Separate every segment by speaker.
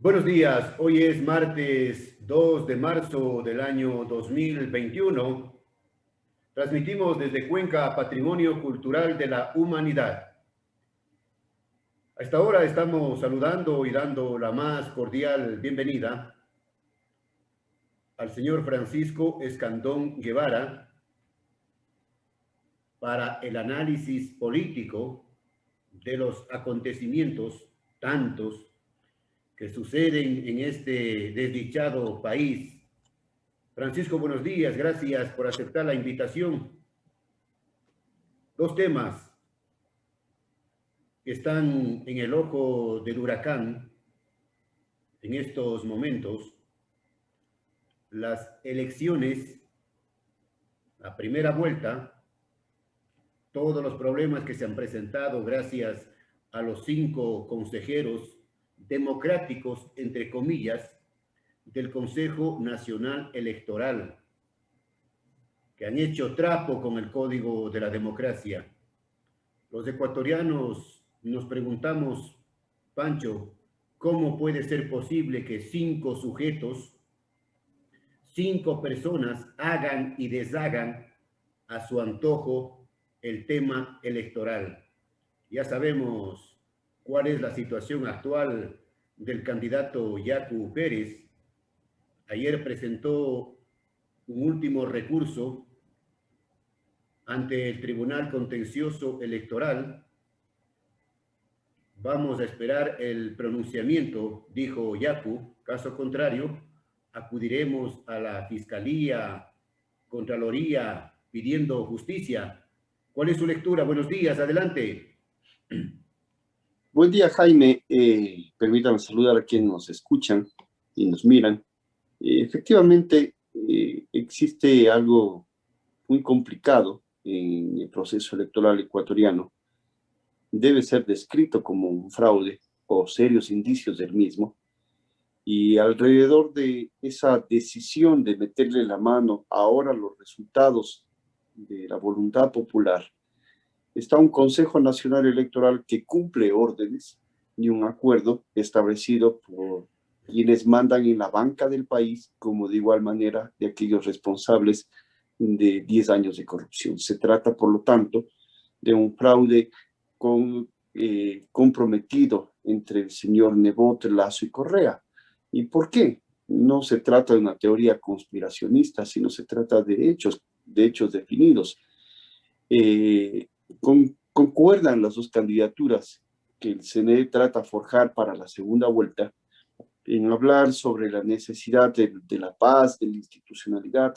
Speaker 1: Buenos días, hoy es martes 2 de marzo del año 2021. Transmitimos desde Cuenca Patrimonio Cultural de la Humanidad. A esta hora estamos saludando y dando la más cordial bienvenida al señor Francisco Escandón Guevara para el análisis político de los acontecimientos tantos que suceden en este desdichado país. Francisco, buenos días, gracias por aceptar la invitación. Dos temas que están en el ojo del huracán en estos momentos: las elecciones, la primera vuelta, todos los problemas que se han presentado gracias a los 5 consejeros democráticos, entre comillas, del Consejo Nacional Electoral, que han hecho trapo con el Código de la Democracia. Los ecuatorianos nos preguntamos, Pancho, ¿cómo puede ser posible que 5 sujetos, 5 personas hagan y deshagan a su antojo el tema electoral? Ya sabemos cuál es la situación actual del candidato Yacu Pérez. Ayer presentó un último recurso ante el Tribunal Contencioso Electoral. Vamos a esperar el pronunciamiento, dijo Yacu. Caso contrario, acudiremos a la Fiscalía, Contraloría, pidiendo justicia. ¿Cuál es su lectura? Buenos días, adelante.
Speaker 2: Buen día, Jaime. Permítanme saludar a quienes nos escuchan y nos miran. Efectivamente, existe algo muy complicado en el proceso electoral ecuatoriano. Debe ser descrito como un fraude o serios indicios del mismo. Y alrededor de esa decisión de meterle la mano ahora a los resultados de la voluntad popular, está un Consejo Nacional Electoral que cumple órdenes y un acuerdo establecido por quienes mandan en la banca del país, como de igual manera de aquellos responsables de 10 años de corrupción. Se trata, por lo tanto, de un fraude comprometido entre el señor Nebot, Lasso y Correa. ¿Y por qué? No se trata de una teoría conspiracionista, sino se trata de hechos definidos. Concuerdan las dos candidaturas que el CNE trata de forjar para la segunda vuelta en hablar sobre la necesidad de la paz, de la institucionalidad,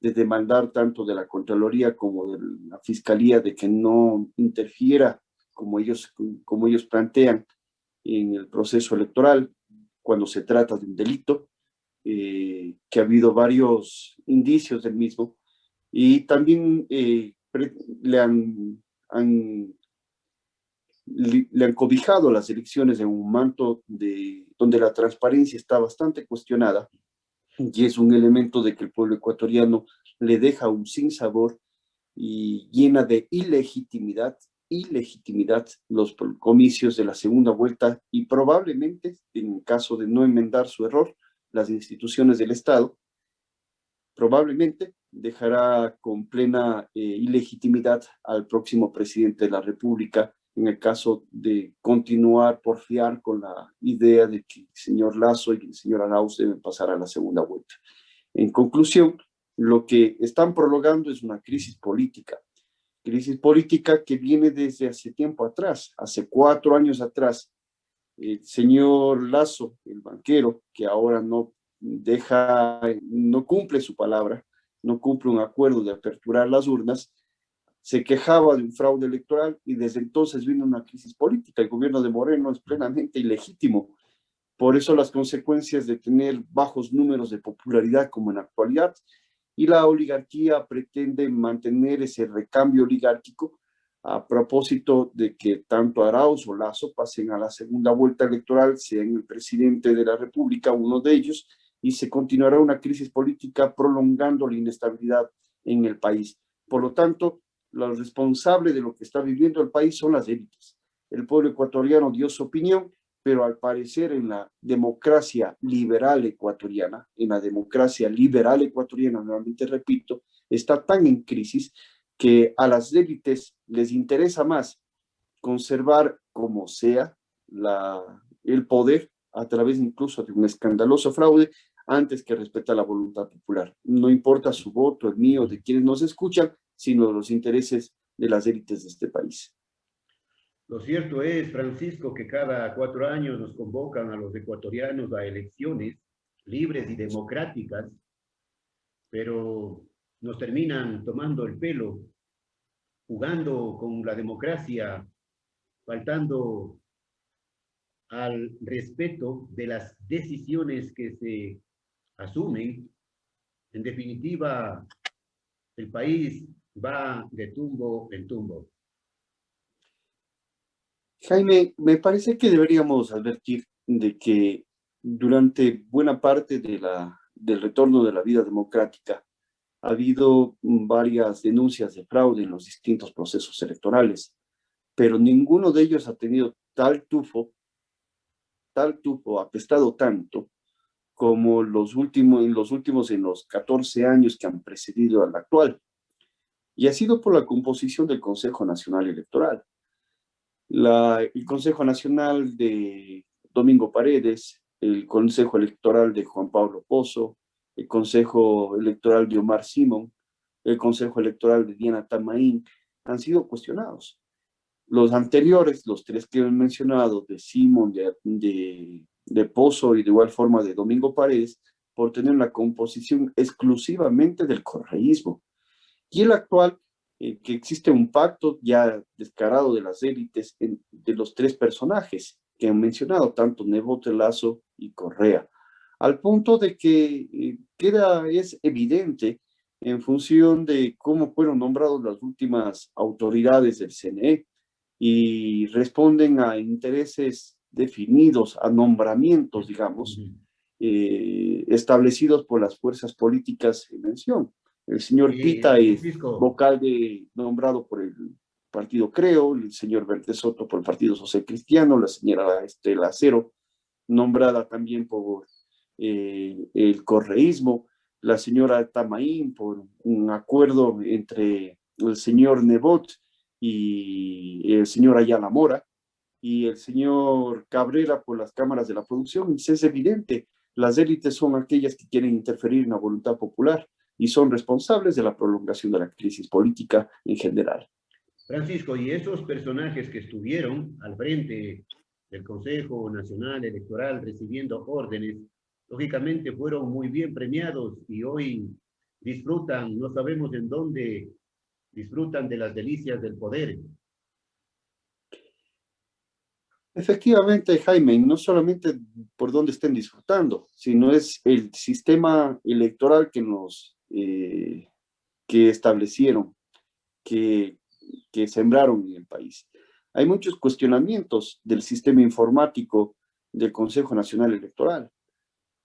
Speaker 2: de demandar tanto de la Contraloría como de la Fiscalía de que no interfiera, como ellos plantean, en el proceso electoral cuando se trata de un delito, que ha habido varios indicios del mismo, y también le han cobijado las elecciones en un manto donde la transparencia está bastante cuestionada, y es un elemento de que el pueblo ecuatoriano le deja un sinsabor y llena de ilegitimidad los comicios de la segunda vuelta, y probablemente, en caso de no enmendar su error, las instituciones del Estado, probablemente dejará con plena ilegitimidad al próximo presidente de la República en el caso de continuar porfiar con la idea de que el señor Lasso y el señor Arauz deben pasar a la segunda vuelta. En conclusión, lo que están prolongando es una crisis política que viene desde hace tiempo atrás, hace 4 años atrás. El señor Lasso, el banquero, que ahora no cumple su palabra, no cumple un acuerdo de aperturar las urnas, se quejaba de un fraude electoral y desde entonces vino una crisis política. El gobierno de Moreno es plenamente ilegítimo. Por eso las consecuencias de tener bajos números de popularidad como en la actualidad, y la oligarquía pretende mantener ese recambio oligárquico a propósito de que tanto Arauz o Lasso pasen a la segunda vuelta electoral, sean el presidente de la República, uno de ellos, y se continuará una crisis política prolongando la inestabilidad en el país. Por lo tanto, los responsables de lo que está viviendo el país son las élites. El pueblo ecuatoriano dio su opinión, pero al parecer en la democracia liberal ecuatoriana, nuevamente repito, está tan en crisis que a las élites les interesa más conservar como sea el poder a través incluso de un escandaloso fraude antes que respetar la voluntad popular. No importa su voto, el mío, de quienes nos escuchan, sino los intereses de las élites de este país.
Speaker 1: Lo cierto es, Francisco, que cada 4 años nos convocan a los ecuatorianos a elecciones libres y democráticas, pero nos terminan tomando el pelo, jugando con la democracia, faltando al respeto de las decisiones que se asumen. En definitiva, el país va de tumbo en tumbo.
Speaker 2: Jaime, me parece que deberíamos advertir de que durante buena parte del retorno de la vida democrática ha habido varias denuncias de fraude en los distintos procesos electorales, pero ninguno de ellos ha tenido tal tufo, apestado tanto como en los 14 años que han precedido al actual. Y ha sido por la composición del Consejo Nacional Electoral. El Consejo Nacional de Domingo Paredes, el Consejo Electoral de Juan Pablo Pozo, el Consejo Electoral de Omar Simón, el Consejo Electoral de Diana Tamaín, han sido cuestionados. Los anteriores, los tres que he mencionado, de Simón, de Pozo y de igual forma de Domingo Paredes, por tener la composición exclusivamente del correísmo. Y el actual, que existe un pacto ya descarado de las élites de los tres personajes que han mencionado, tanto Nebote, Lazo y Correa, al punto de que es evidente en función de cómo fueron nombrados las últimas autoridades del CNE y responden a intereses definidos, a nombramientos, digamos, establecidos por las fuerzas políticas en mención. El señor Pita es vocal nombrado por el partido Creo, el señor Verde Soto por el Partido Social Cristiano, la señora Estela Acero, nombrada también por el correísmo, la señora Tamaín por un acuerdo entre el señor Nebot y el señor Ayala Mora, y el señor Cabrera por las cámaras de la producción. Y es evidente, las élites son aquellas que quieren interferir en la voluntad popular y son responsables de la prolongación de la crisis política en general.
Speaker 1: Francisco, y esos personajes que estuvieron al frente del Consejo Nacional Electoral recibiendo órdenes, lógicamente fueron muy bien premiados y hoy disfrutan, no sabemos en dónde, disfrutan de las delicias del poder.
Speaker 2: Efectivamente, Jaime, no solamente por dónde estén disfrutando, sino es el sistema electoral que establecieron, que sembraron en el país. Hay muchos cuestionamientos del sistema informático del Consejo Nacional Electoral.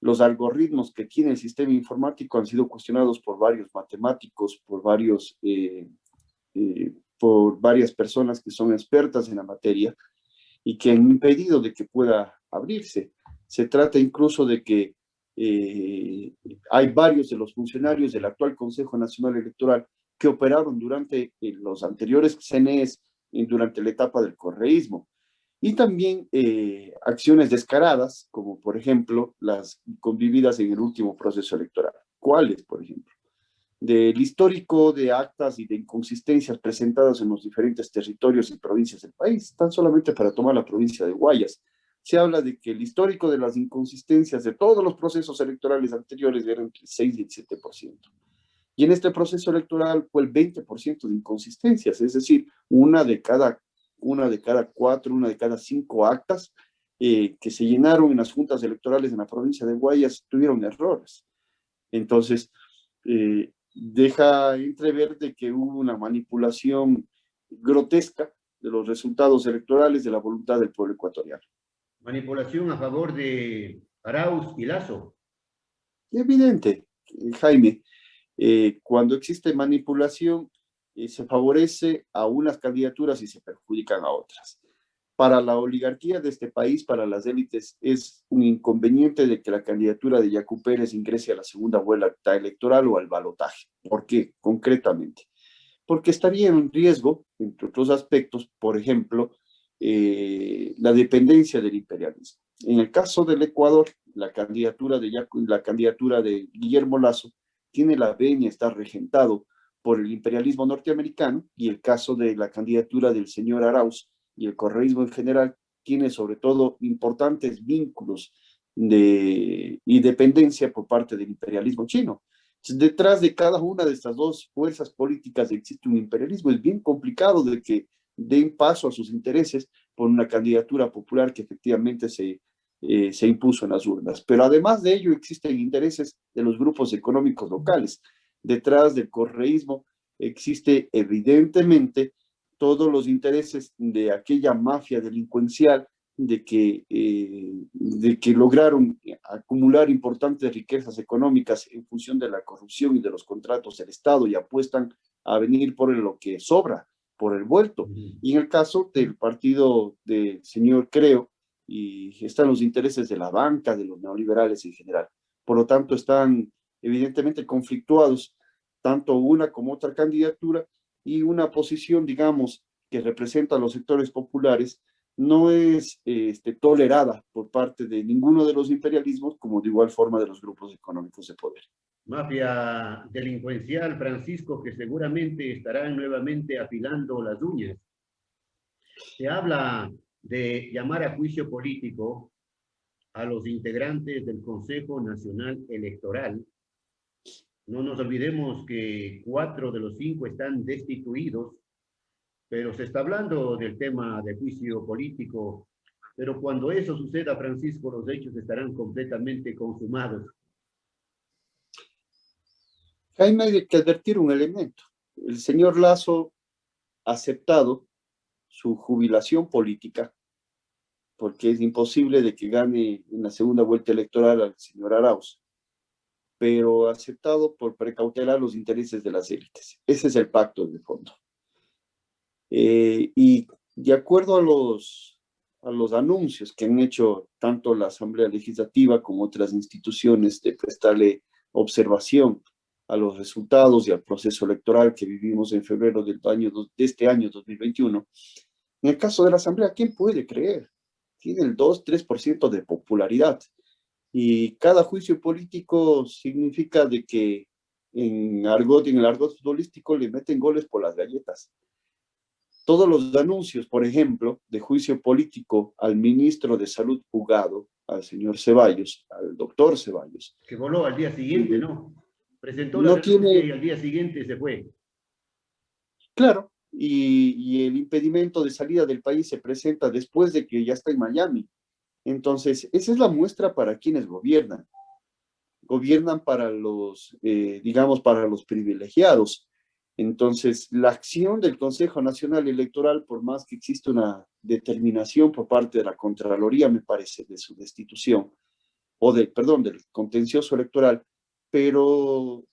Speaker 2: Los algoritmos que tiene el sistema informático han sido cuestionados por varios matemáticos, por varias personas que son expertas en la materia y que han impedido de que pueda abrirse. Se trata incluso de que hay varios de los funcionarios del actual Consejo Nacional Electoral que operaron durante los anteriores CNEs durante la etapa del correísmo. Y también acciones descaradas, como por ejemplo las convividas en el último proceso electoral. ¿Cuáles, por ejemplo? Del histórico de actas y de inconsistencias presentadas en los diferentes territorios y provincias del país, tan solamente para tomar la provincia de Guayas. Se habla de que el histórico de las inconsistencias de todos los procesos electorales anteriores era entre el 6 y el 7%. Y en este proceso electoral fue el 20% de inconsistencias, es decir, una de cada 4, una de cada 5 actas que se llenaron en las juntas electorales en la provincia de Guayas tuvieron errores. Entonces, deja entrever de que hubo una manipulación grotesca de los resultados electorales de la voluntad del pueblo ecuatoriano.
Speaker 1: Manipulación a favor de Arauz y Lazo.
Speaker 2: Evidente, Jaime, cuando existe manipulación, se favorece a unas candidaturas y se perjudican a otras. Para la oligarquía de este país, para las élites, es un inconveniente de que la candidatura de Yacu Pérez ingrese a la segunda vuelta electoral o al balotaje. ¿Por qué? Concretamente. Porque estaría en riesgo, entre otros aspectos, por ejemplo, la dependencia del imperialismo. En el caso del Ecuador, la candidatura de Guillermo Lasso tiene la venia, está regentado por el imperialismo norteamericano, y el caso de la candidatura del señor Arauz y el correísmo en general tiene sobre todo importantes vínculos y dependencia por parte del imperialismo chino. Detrás de cada una de estas dos fuerzas políticas existe un imperialismo. Es bien complicado de que den paso a sus intereses por una candidatura popular que efectivamente se impuso en las urnas. Pero además de ello existen intereses de los grupos económicos locales. Detrás del correísmo existe evidentemente todos los intereses de aquella mafia delincuencial de que lograron acumular importantes riquezas económicas en función de la corrupción y de los contratos del Estado, y apuestan a venir por lo que sobra, por el vuelto. Y en el caso del partido del señor Creo, y están los intereses de la banca, de los neoliberales en general. Por lo tanto, están evidentemente conflictuados tanto una como otra candidatura, y una posición, digamos, que representa a los sectores populares, no es tolerada por parte de ninguno de los imperialismos, como de igual forma de los grupos económicos de poder.
Speaker 1: Mafia delincuencial, Francisco, que seguramente estarán nuevamente afilando las uñas. Se habla de llamar a juicio político a los integrantes del Consejo Nacional Electoral. No nos olvidemos que 4 de los 5 están destituidos, pero se está hablando del tema de juicio político. Pero cuando eso suceda, Francisco, los hechos estarán completamente consumados.
Speaker 2: Jaime, hay que advertir un elemento. El señor Lasso ha aceptado su jubilación política, porque es imposible de que gane en la segunda vuelta electoral al señor Arauz, pero ha aceptado por precautelar los intereses de las élites. Ese es el pacto de fondo. Y de acuerdo a los anuncios que han hecho tanto la Asamblea Legislativa como otras instituciones de prestarle observación a los resultados y al proceso electoral que vivimos en febrero de este año 2021, en el caso de la Asamblea, ¿quién puede creer? Tiene el 2-3% de popularidad, y cada juicio político significa de que en el argot futbolístico le meten goles por las galletas. Todos los anuncios, por ejemplo, de juicio político al ministro de Salud jugado, al señor Ceballos, al doctor Ceballos.
Speaker 1: Que voló al día siguiente, ¿no? Presentó la
Speaker 2: No
Speaker 1: renuncia
Speaker 2: tiene,
Speaker 1: y al día siguiente se fue.
Speaker 2: claro, y el impedimento de salida del país se presenta después de que ya está en Miami. Entonces, esa es la muestra para quienes gobiernan. Gobiernan para digamos, para los privilegiados. Entonces, la acción del Consejo Nacional Electoral, por más que exista una determinación por parte de la Contraloría, me parece, de su destitución, perdón, del contencioso electoral, pero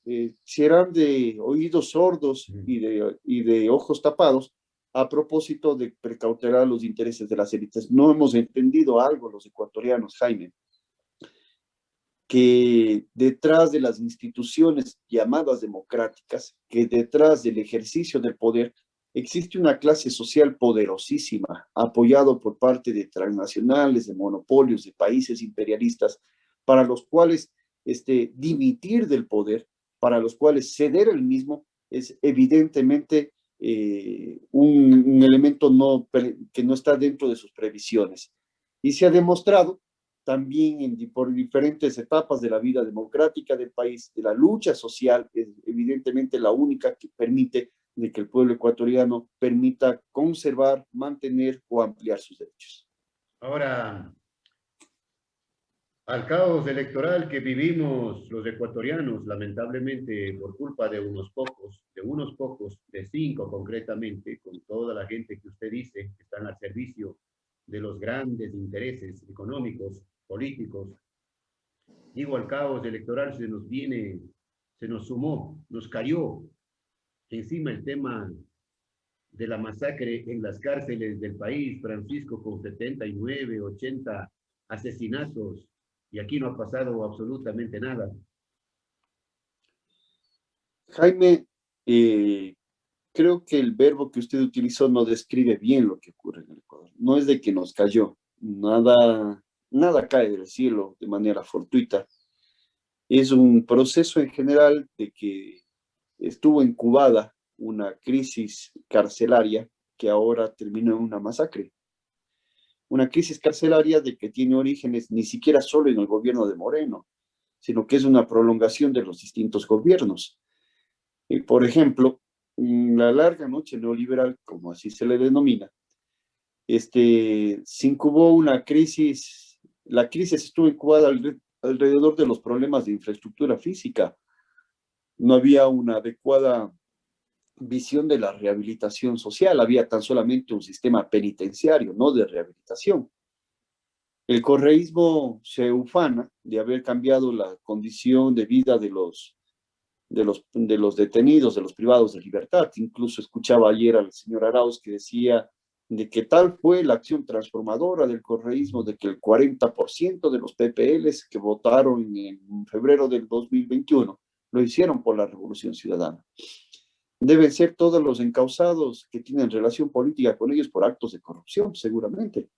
Speaker 2: serán de oídos sordos y de ojos tapados a propósito de precautelar los intereses de las élites. No hemos entendido algo los ecuatorianos, Jaime, que detrás de las instituciones llamadas democráticas, que detrás del ejercicio del poder, existe una clase social poderosísima, apoyado por parte de transnacionales, de monopolios, de países imperialistas, para los cuales dimitir del poder, para los cuales ceder el mismo, es evidentemente un elemento que no está dentro de sus previsiones. Y se ha demostrado también por diferentes etapas de la vida democrática del país, de la lucha social, es evidentemente la única que permite de que el pueblo ecuatoriano permita conservar, mantener o ampliar sus derechos.
Speaker 1: Ahora, al caos electoral que vivimos los ecuatorianos, lamentablemente por culpa de unos pocos, de 5 concretamente, con toda la gente que usted dice que están al servicio de los grandes intereses económicos, políticos. Digo, al caos electoral se nos sumó, nos cayó encima el tema de la masacre en las cárceles del país, Francisco, con 79, 80 asesinatos, y aquí no ha pasado absolutamente nada.
Speaker 2: Jaime, creo que el verbo que usted utilizó no describe bien lo que ocurre en el Ecuador. No es de que nos cayó, nada cae del cielo de manera fortuita. Es un proceso en general de que estuvo incubada una crisis carcelaria que ahora terminó en una masacre. Una crisis carcelaria de que tiene orígenes ni siquiera solo en el gobierno de Moreno, sino que es una prolongación de los distintos gobiernos. Por ejemplo, la larga noche neoliberal, como así se le denomina, se incubó una crisis, la crisis estuvo incubada alrededor de los problemas de infraestructura física. No había una adecuada visión de la rehabilitación social, había tan solamente un sistema penitenciario, no de rehabilitación. El correísmo se ufana de haber cambiado la condición de vida de los detenidos, de los privados de libertad. Incluso escuchaba ayer al señor Arauz que decía de que tal fue la acción transformadora del correísmo, de que el 40% de los PPLs que votaron en febrero del 2021 lo hicieron por la Revolución Ciudadana. Deben ser todos los encausados que tienen relación política con ellos por actos de corrupción, seguramente.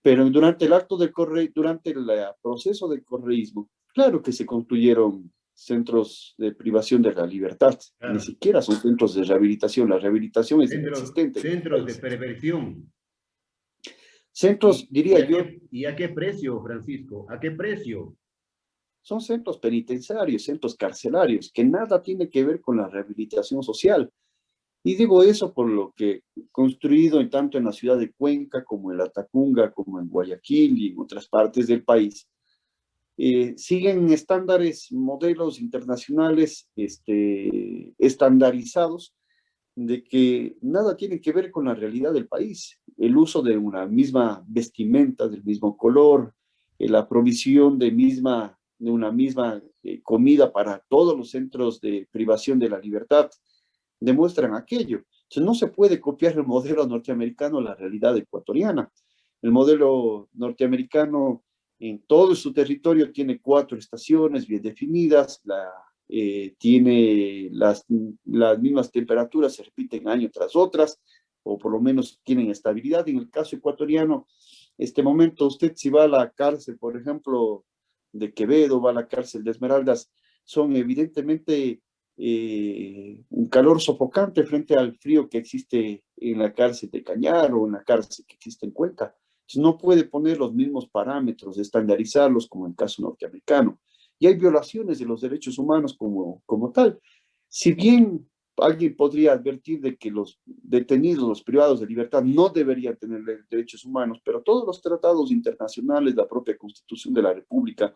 Speaker 2: Pero durante el proceso del correísmo, claro que se construyeron centros de privación de la libertad, ni
Speaker 1: Claro.
Speaker 2: siquiera son centros de rehabilitación, la rehabilitación es inexistente.
Speaker 1: Centros de perversión.
Speaker 2: Centros, diría yo,
Speaker 1: ¿Y a qué precio, Francisco? ¿A qué precio?
Speaker 2: son centros penitenciarios, centros carcelarios, que nada tiene que ver con la rehabilitación social. Y digo eso por lo que construido tanto en la ciudad de Cuenca como en La Tacunga, como en Guayaquil y en otras partes del país, siguen estándares, modelos internacionales estandarizados de que nada tiene que ver con la realidad del país. El uso de una misma vestimenta, del mismo color, la provisión de una misma comida para todos los centros de privación de la libertad, demuestran aquello. Entonces no se puede copiar el modelo norteamericano a la realidad ecuatoriana. El modelo norteamericano en todo su territorio tiene 4 estaciones bien definidas, tiene las mismas temperaturas, se repiten año tras otras, o por lo menos tienen estabilidad. En el caso ecuatoriano, este momento usted si va a la cárcel, por ejemplo, de Quevedo, va a la cárcel de Esmeraldas, son evidentemente un calor sofocante frente al frío que existe en la cárcel de Cañar o en la cárcel que existe en Cuenca. Entonces no puede poner los mismos parámetros, estandarizarlos como en el caso norteamericano. Y hay violaciones de los derechos humanos como tal. Si bien alguien podría advertir de que los detenidos, los privados de libertad, no deberían tener derechos humanos, pero todos los tratados internacionales, la propia Constitución de la República,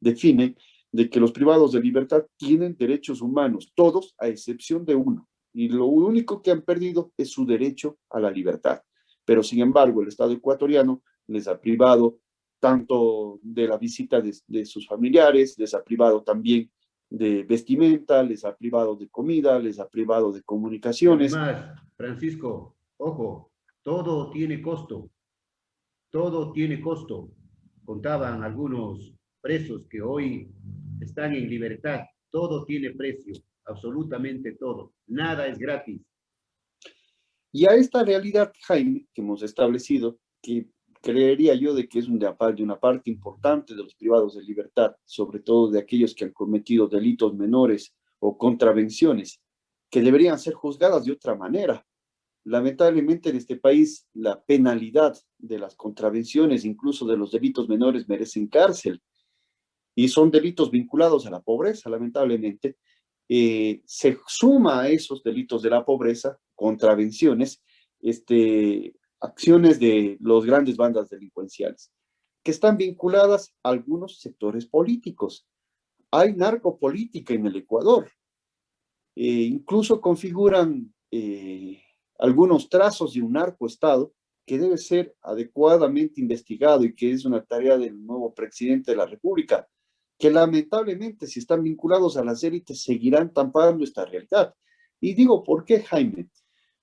Speaker 2: definen de que los privados de libertad tienen derechos humanos, todos a excepción de uno. Y lo único que han perdido es su derecho a la libertad. Pero sin embargo, el Estado ecuatoriano les ha privado tanto de la visita de sus familiares, les ha privado también de vestimenta, les ha privado de comida, les ha privado de
Speaker 1: Y
Speaker 2: comunicaciones.
Speaker 1: además, Francisco, ojo, todo tiene costo, todo tiene costo. Contaban algunos presos que hoy están en libertad. Todo tiene precio, absolutamente todo. Nada es gratis.
Speaker 2: Y a esta realidad, Jaime, que hemos establecido, que creería yo de que es de una parte importante de los privados de libertad, sobre todo de aquellos que han cometido delitos menores o contravenciones, que deberían ser juzgadas de otra manera. Lamentablemente en este país la penalidad de las contravenciones, incluso de los delitos menores, merecen cárcel y son delitos vinculados a la pobreza, lamentablemente. Se suma a esos delitos de la pobreza, contravenciones, acciones de los grandes bandas delincuenciales, que están vinculadas a algunos sectores políticos. Hay narcopolítica en el Ecuador, incluso configuran algunos trazos de un narcoestado que debe ser adecuadamente investigado y que es una tarea del nuevo presidente de la República, que lamentablemente si están vinculados a las élites seguirán tampando esta realidad. Y digo, ¿por qué, Jaime?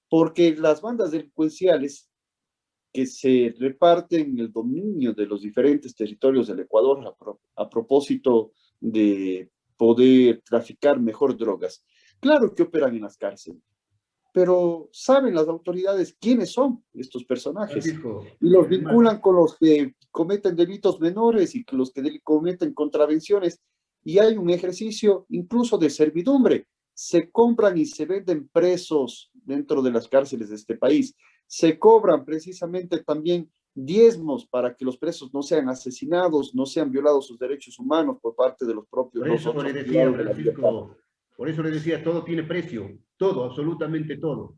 Speaker 2: porque las bandas delincuenciales que se reparten el dominio de los diferentes territorios del Ecuador a propósito de poder traficar mejor drogas. Claro que operan en las cárceles, pero saben las autoridades quiénes son estos personajes
Speaker 1: Francisco,
Speaker 2: y los
Speaker 1: además,
Speaker 2: vinculan con los que cometen delitos menores y los que cometen contravenciones, y hay un ejercicio incluso de servidumbre. Se compran y se venden presos dentro de las cárceles de este país. Se cobran precisamente también diezmos para que los presos no sean asesinados, no sean violados sus derechos humanos por parte de los propios,
Speaker 1: por
Speaker 2: los
Speaker 1: eso le
Speaker 2: otros
Speaker 1: decía,
Speaker 2: privados de la libertad.
Speaker 1: Francisco, por eso le decía, todo tiene precio, todo, absolutamente todo.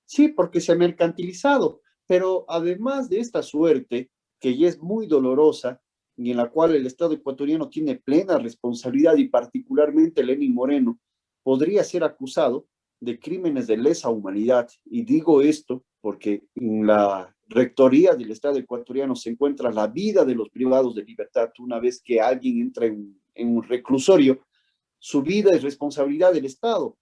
Speaker 2: Sí, porque se ha mercantilizado, pero además de esta suerte, que ya es muy dolorosa y en la cual el Estado ecuatoriano tiene plena responsabilidad y particularmente Lenín Moreno, podría ser acusado de crímenes de lesa humanidad. Y digo esto porque en la rectoría del Estado ecuatoriano se encuentra la vida de los privados de libertad. Una vez que alguien entra en un reclusorio, su vida es responsabilidad del Estado,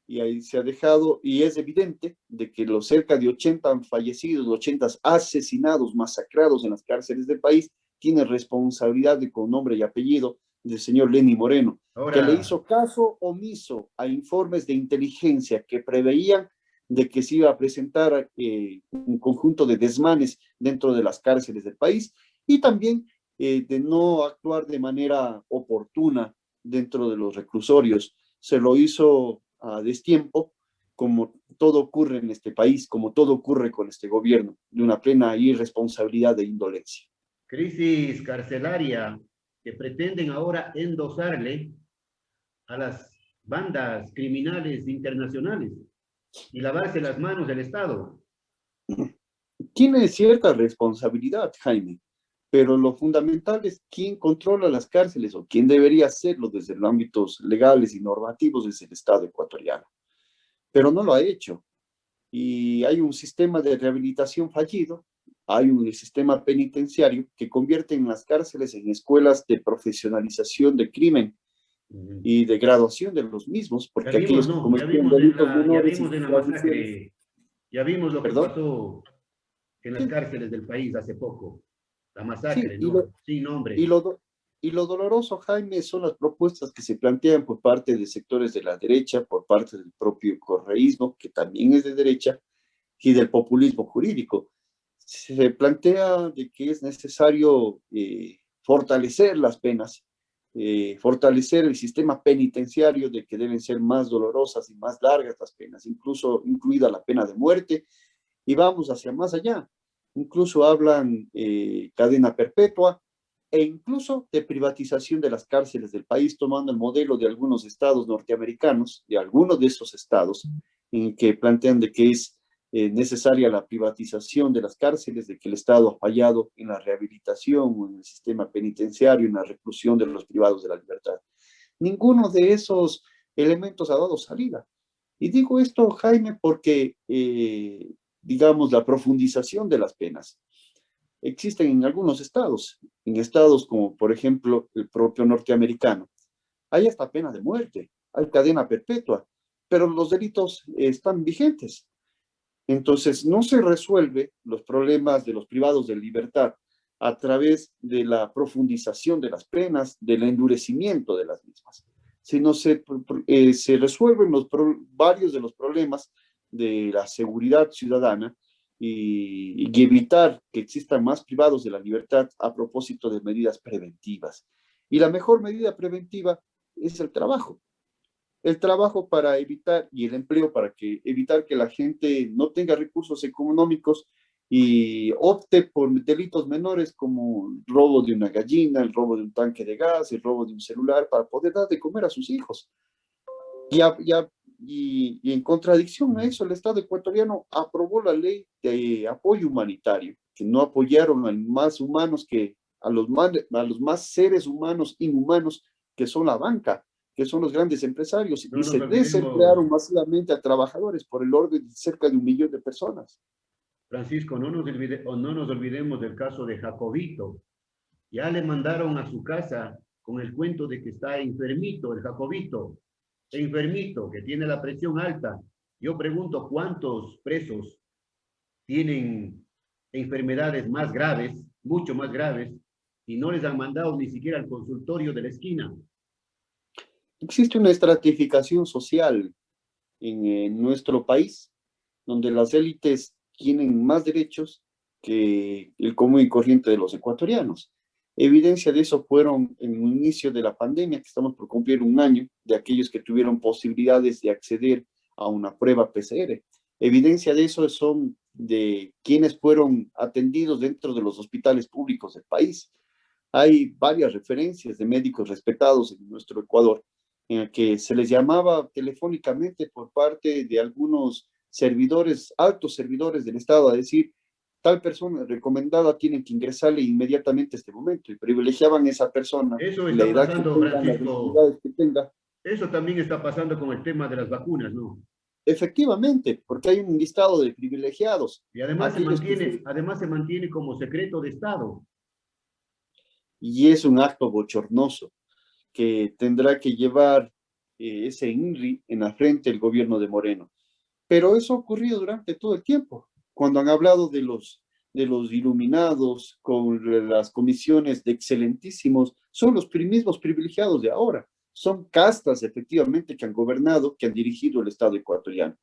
Speaker 2: y ahí se ha dejado, y es evidente de que los cerca de 80 han fallecidos, 80 asesinados, masacrados en las cárceles del país, tiene responsabilidad de, con nombre y apellido del señor Lenín Moreno, que le
Speaker 1: Ahora,
Speaker 2: hizo caso omiso a informes de inteligencia que preveían de que se iba a presentar un conjunto de desmanes dentro de las cárceles del país, y también de no actuar de manera oportuna dentro de los reclusorios. Se lo hizo a destiempo, como todo ocurre en este país, como todo ocurre con este gobierno, de una plena irresponsabilidad e indolencia.
Speaker 1: crisis carcelaria que pretenden ahora endosarle a las bandas criminales internacionales y lavarse las manos del Estado.
Speaker 2: Tiene cierta responsabilidad, Jaime, pero lo fundamental es quién controla las cárceles o quién debería hacerlo desde los ámbitos legales y normativos desde el Estado ecuatoriano, pero no lo ha hecho. Y hay un sistema de rehabilitación fallido, hay un sistema penitenciario que convierte en las cárceles en escuelas de profesionalización del crimen y de graduación de los mismos,
Speaker 1: Ya
Speaker 2: porque
Speaker 1: vimos,
Speaker 2: aquellos que
Speaker 1: ¿no?
Speaker 2: cometían delitos
Speaker 1: Ya
Speaker 2: menores y
Speaker 1: vimos en la
Speaker 2: transgresiones,
Speaker 1: masacre, ya vimos lo que
Speaker 2: perdón,
Speaker 1: pasó en las
Speaker 2: sí,
Speaker 1: cárceles del país hace poco. La
Speaker 2: sí,
Speaker 1: masacre, ¿no? Sin nombre.
Speaker 2: y lo, y lo doloroso, Jaime, son las propuestas que se plantean por parte de sectores de la derecha, por parte del propio correísmo, que también es de derecha, y del populismo jurídico. Se plantea de que es necesario fortalecer las penas, fortalecer el sistema penitenciario, de que deben ser más dolorosas y más largas las penas, incluso incluida la pena de muerte, y vamos hacia más allá. Incluso hablan cadena perpetua e incluso de privatización de las cárceles del país, tomando el modelo de algunos estados norteamericanos, de algunos de esos estados, en que plantean de que es necesaria la privatización de las cárceles, de que el Estado ha fallado en la rehabilitación o en el sistema penitenciario, en la reclusión de los privados de la libertad. Ninguno de esos elementos ha dado salida. Y digo esto, Jaime, porque, digamos, la profundización de las penas existen en algunos estados, en estados como, por ejemplo, el propio norteamericano. Hay hasta pena de muerte, hay cadena perpetua, pero los delitos están vigentes. Entonces, no se resuelve los problemas de los privados de libertad a través de la profundización de las penas, del endurecimiento de las mismas, sino se resuelven varios de los problemas de la seguridad ciudadana y evitar que existan más privados de la libertad a propósito de medidas preventivas. Y la mejor medida preventiva es el trabajo para evitar y el empleo para que evitar que la gente no tenga recursos económicos y opte por delitos menores como el robo de una gallina, el robo de un tanque de gas, el robo de un celular para poder dar de comer a sus hijos. Y, y en contradicción a eso, el Estado ecuatoriano aprobó la ley de apoyo humanitario, que no apoyaron a más humanos que a los más seres humanos inhumanos que son la banca, que son los grandes empresarios,
Speaker 1: No
Speaker 2: y
Speaker 1: nos
Speaker 2: se
Speaker 1: olvidemos,
Speaker 2: desemplearon masivamente a trabajadores por el orden de cerca de 1 millón de personas.
Speaker 1: Francisco, no nos olvidemos del caso de Jacobito. Ya le mandaron a su casa con el cuento de que está enfermito, el Jacobito, enfermito, que tiene la presión alta. Yo pregunto cuántos presos tienen enfermedades más graves, mucho más graves, y no les han mandado ni siquiera al consultorio de la esquina.
Speaker 2: Existe una estratificación social en nuestro país, donde las élites tienen más derechos que el común y corriente de los ecuatorianos. Evidencia de eso fueron en el inicio de la pandemia, que estamos por cumplir un año, de aquellos que tuvieron posibilidades de acceder a una prueba PCR. Evidencia de eso son de quienes fueron atendidos dentro de los hospitales públicos del país. Hay varias referencias de médicos respetados en nuestro Ecuador, en el que se les llamaba telefónicamente por parte de algunos servidores, altos servidores del Estado, a decir, tal persona recomendada tienen que ingresarle inmediatamente a este momento, y privilegiaban a esa persona,
Speaker 1: Eso
Speaker 2: la
Speaker 1: está
Speaker 2: edad que
Speaker 1: pasando,
Speaker 2: tenga, las
Speaker 1: Francisco.
Speaker 2: actividades que tenga.
Speaker 1: Eso también está pasando con el tema de las vacunas, ¿no?
Speaker 2: Efectivamente, porque hay un listado de privilegiados,
Speaker 1: Y
Speaker 2: aquellos que
Speaker 1: además se mantiene como secreto de Estado.
Speaker 2: y es un acto bochornoso que tendrá que llevar ese INRI en la frente el gobierno de Moreno. Pero eso ha ocurrido durante todo el tiempo. Cuando han hablado de los iluminados con las comisiones de excelentísimos, son los mismos privilegiados de ahora. Son castas, efectivamente, que han gobernado, que han dirigido el Estado ecuatoriano.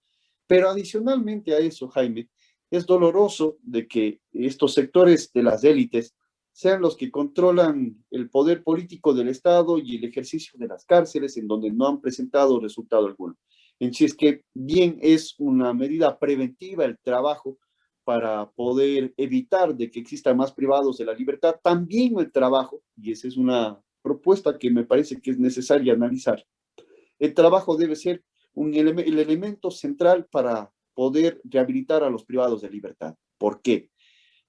Speaker 2: Pero adicionalmente a eso, Jaime, es doloroso de que estos sectores de las élites sean los que controlan el poder político del Estado y el ejercicio de las cárceles, en donde no han presentado resultado alguno. En si es que bien es una medida preventiva el trabajo para poder evitar de que existan más privados de la libertad, también el trabajo, y esa es una propuesta que me parece que es necesaria analizar, el trabajo debe ser el elemento central para poder rehabilitar a los privados de libertad. ¿Por qué?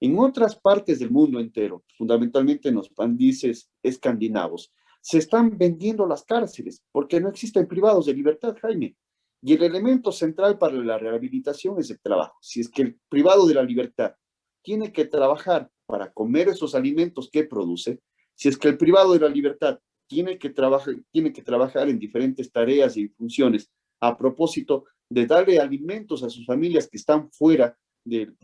Speaker 2: En otras partes del mundo entero, fundamentalmente en los países escandinavos, se están vendiendo las cárceles porque no existen privados de libertad, Jaime. Y el elemento central para la rehabilitación es el trabajo. Si es que el privado de la libertad tiene que trabajar para comer esos alimentos que produce, si es que el privado de la libertad tiene que trabajar en diferentes tareas y funciones a propósito de darle alimentos a sus familias que están fuera del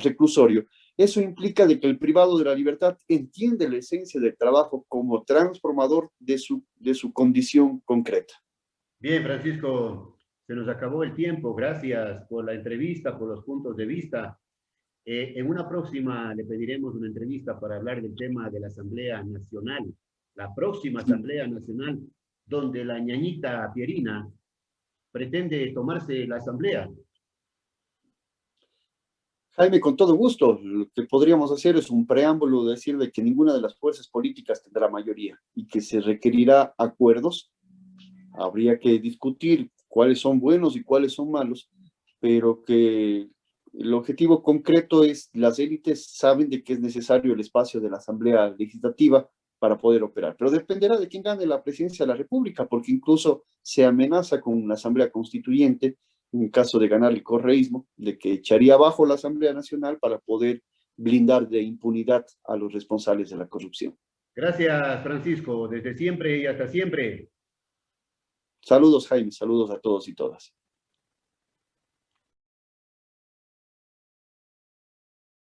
Speaker 2: reclusorio, eso implica de que el privado de la libertad entiende la esencia del trabajo como transformador de su condición concreta.
Speaker 1: Bien, Francisco, se nos acabó el tiempo. Gracias por la entrevista, por los puntos de vista. En una próxima le pediremos una entrevista para hablar del tema de la Asamblea Nacional, la próxima Asamblea Nacional, donde la ñañita Pierina pretende tomarse la Asamblea.
Speaker 2: Jaime, con todo gusto, lo que podríamos hacer es un preámbulo, decir de que ninguna de las fuerzas políticas tendrá mayoría y que se requerirá acuerdos. Habría que discutir cuáles son buenos y cuáles son malos, pero que el objetivo concreto es las élites saben de que es necesario el espacio de la Asamblea Legislativa para poder operar, pero dependerá de quién gane la presidencia de la República, porque incluso se amenaza con una Asamblea Constituyente en caso de ganar el correísmo, de que echaría abajo la Asamblea Nacional para poder blindar de impunidad a los responsables de la corrupción.
Speaker 1: Gracias, Francisco, desde siempre y hasta siempre.
Speaker 2: Saludos, Jaime, saludos a todos y todas.